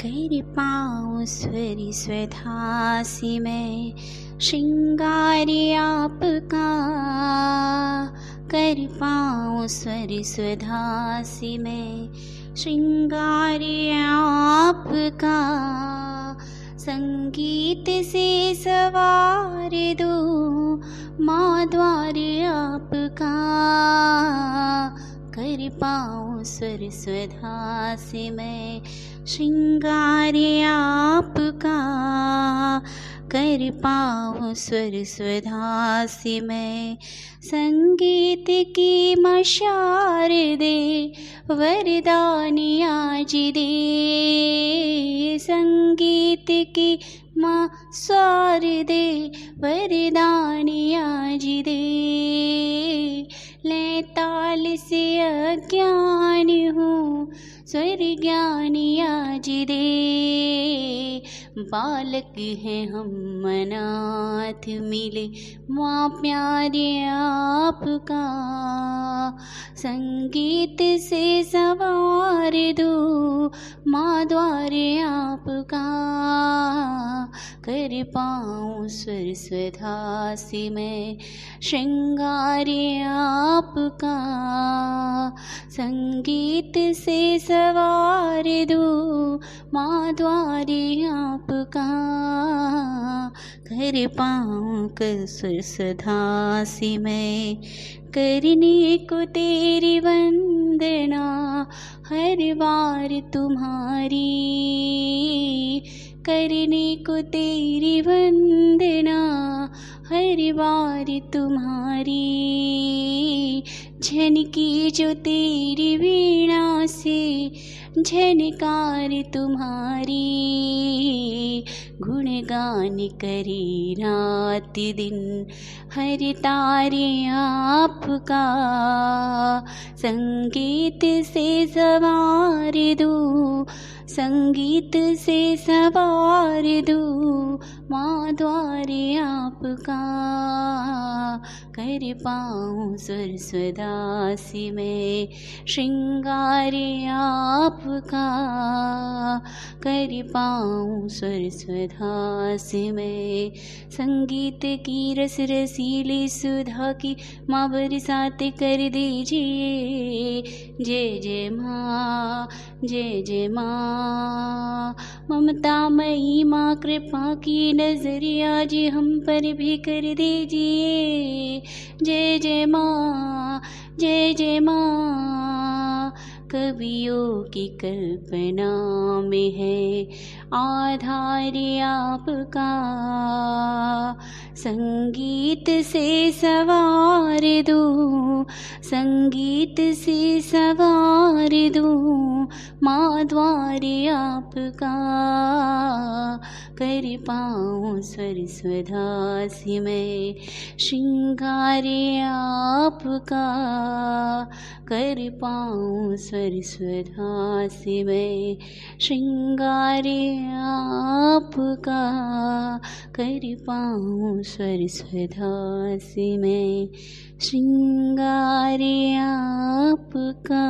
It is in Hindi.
कर पाऊँ स्वर स्वधासी में श्रृंगार आपका, कर पाऊँ स्वर स्वधासी में श्रृंगार आपका। संगीत से सवार दो माँ द्वार आपका, कर पाऊँ स्वर स्वधासी में श्रृंगार आपका, कर पाऊँ स्वर स्वधासी में। संगीत की मशार दे वरदान आज दे, संगीत की मशार दे वरदान आज दे। ले ताल से अज्ञान हूँ स्वर ज्ञान आज दे, बालक हैं हम अनाथ मिले माँ प्यारे आपका। संगीत से सवार दो माँ द्वारे आपका, कर पाऊँ स्वर स्वधासी में श्रृंगार आपका। संगीत से सवार दो माँ द्वारे आपका, कर पाऊँ स्वर स्वधासी में। करने को तेरी वंदना हर बार तुम्हारी, करने को तेरी वंदना हर बार तुम्हारी। झनकी जो तेरी वीणा से झनकार तुम्हारी, गुणगान करी रात दिन हर तारे आपका। संगीत से सवार दो, संगीत से सवार दो माँ द्वारे आपका, कर पाऊँ स्वर स्वधासी में श्रृंगार आपका, कर पाऊँ स्वर स्वधासी में। संगीत की रस रसीली सुधा की माँ बरसात कर दीजिए। जय जय माँ, जय जय माँ। ममतामयी माँ कृपा की नजरिया आज हम पर भी कर दीजिए। जय जय माँ, जय जय माँ। कवियों की कल्पना में है आधार आपका। संगीत से सवार दो, संगीत से सवार दो माँ द्वारे आपका, कर पाऊँ स्वर स्वधासी में श्रृंगार आपका, कर पाऊँ स्वर स्वधासी में श्रृंगार आपका, कर पाऊँ स्वर स्वधासी में श्रृंगार आपका।